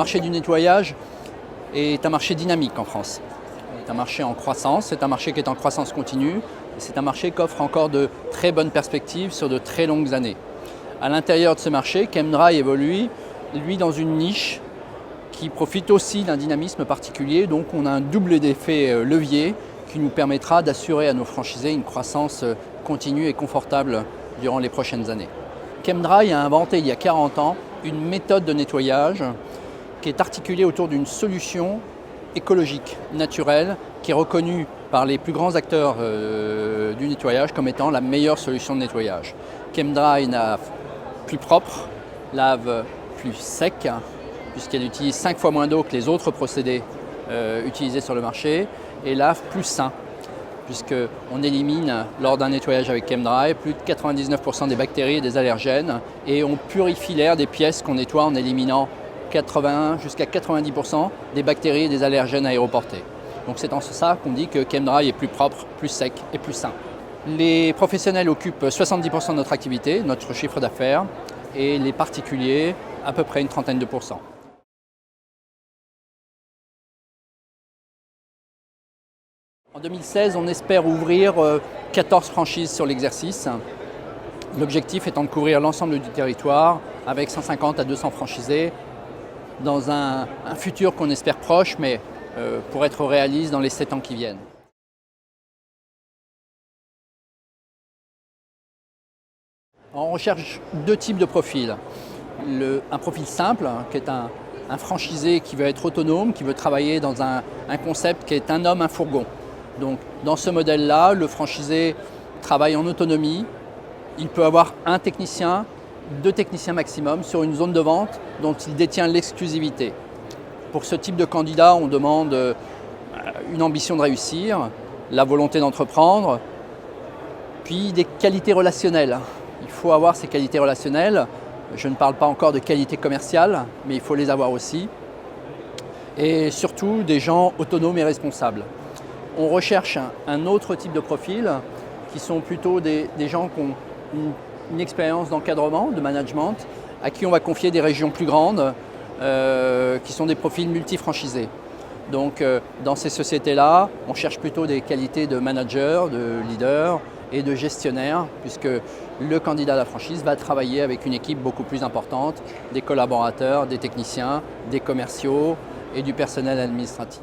marché du nettoyage est un marché dynamique en France. C'est un marché en croissance, c'est un marché qui est en croissance continue, et c'est un marché qui offre encore de très bonnes perspectives sur de très longues années. À l'intérieur de ce marché, Chemdry évolue, lui, dans une niche qui profite aussi d'un dynamisme particulier, donc on a un double effet levier qui nous permettra d'assurer à nos franchisés une croissance continue et confortable durant les prochaines années. Chemdry a inventé il y a 40 ans une méthode de nettoyage qui est articulée autour d'une solution écologique, naturelle, qui est reconnue par les plus grands acteurs du nettoyage comme étant la meilleure solution de nettoyage. Chemdry lave plus propre, lave plus sec, puisqu'elle utilise 5 fois moins d'eau que les autres procédés utilisés sur le marché, et lave plus sain, puisqu'on élimine lors d'un nettoyage avec Chemdry plus de 99% des bactéries et des allergènes, et on purifie l'air des pièces qu'on nettoie en éliminant 80 jusqu'à 90% des bactéries et des allergènes aéroportés. Donc c'est en ça qu'on dit que Chemdry est plus propre, plus sec et plus sain. Les professionnels occupent 70% de notre activité, notre chiffre d'affaires, et les particuliers à peu près une trentaine de pourcents. En 2016, on espère ouvrir 14 franchises sur l'exercice. L'objectif étant de couvrir l'ensemble du territoire avec 150 à 200 franchisés dans un futur qu'on espère proche, mais pour être réaliste dans les 7 ans qui viennent. On recherche 2 types de profils. Un profil simple, qui est un franchisé qui veut être autonome, qui veut travailler dans un concept qui est un homme, un fourgon. Donc, dans ce modèle-là, le franchisé travaille en autonomie. Il peut avoir un technicien, 2 techniciens maximum sur une zone de vente dont il détient l'exclusivité. Pour ce type de candidat, on demande une ambition de réussir, la volonté d'entreprendre, puis des qualités relationnelles. Il faut avoir ces qualités relationnelles. Je ne parle pas encore de qualité commerciale, mais il faut les avoir aussi. Et surtout, des gens autonomes et responsables. On recherche un autre type de profil qui sont plutôt des gens qui ont une expérience d'encadrement, de management, à qui on va confier des régions plus grandes, qui sont des profils multifranchisés. Donc dans ces sociétés-là, on cherche plutôt des qualités de manager, de leader et de gestionnaire, puisque le candidat à la franchise va travailler avec une équipe beaucoup plus importante, des collaborateurs, des techniciens, des commerciaux et du personnel administratif.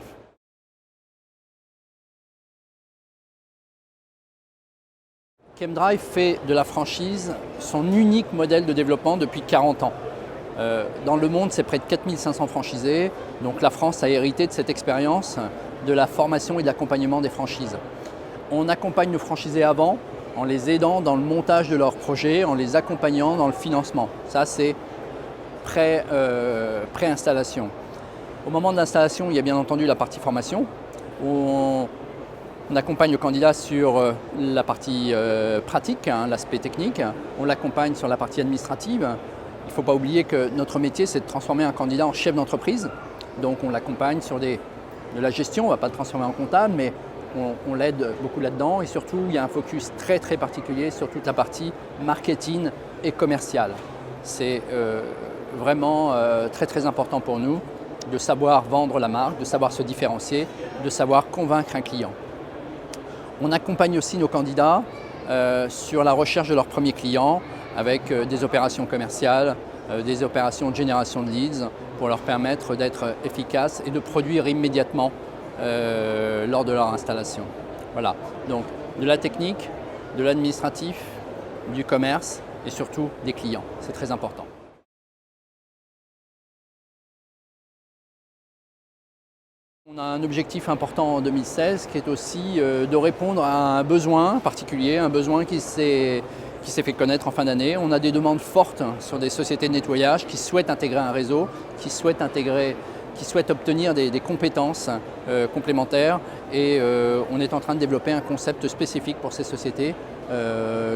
Chemdry fait de la franchise son unique modèle de développement depuis 40 ans. Dans le monde, c'est près de 4500 franchisés, donc la France a hérité de cette expérience de la formation et de l'accompagnement des franchises. On accompagne nos franchisés avant, en les aidant dans le montage de leurs projets, en les accompagnant dans le financement. Ça, c'est pré-installation. Au moment de l'installation, il y a bien entendu la partie formation, où on accompagne le candidat sur la partie pratique, l'aspect technique. On l'accompagne sur la partie administrative. Il ne faut pas oublier que notre métier, c'est de transformer un candidat en chef d'entreprise. Donc on l'accompagne sur de la gestion, on ne va pas le transformer en comptable, mais on l'aide beaucoup là-dedans. Et surtout, il y a un focus très très particulier sur toute la partie marketing et commercial. C'est vraiment très très important pour nous de savoir vendre la marque, de savoir se différencier, de savoir convaincre un client. On accompagne aussi nos candidats sur la recherche de leurs premiers clients avec des opérations commerciales, des opérations de génération de leads pour leur permettre d'être efficaces et de produire immédiatement lors de leur installation. Voilà, donc de la technique, de l'administratif, du commerce et surtout des clients. C'est très important. On a un objectif important en 2016 qui est aussi de répondre à un besoin particulier, un besoin qui s'est fait connaître en fin d'année. On a des demandes fortes sur des sociétés de nettoyage qui souhaitent intégrer un réseau, qui souhaitent obtenir des compétences complémentaires et on est en train de développer un concept spécifique pour ces sociétés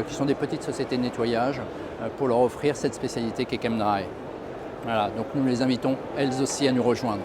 qui sont des petites sociétés de nettoyage pour leur offrir cette spécialité qu'est Chemdry. Voilà, donc nous les invitons elles aussi à nous rejoindre.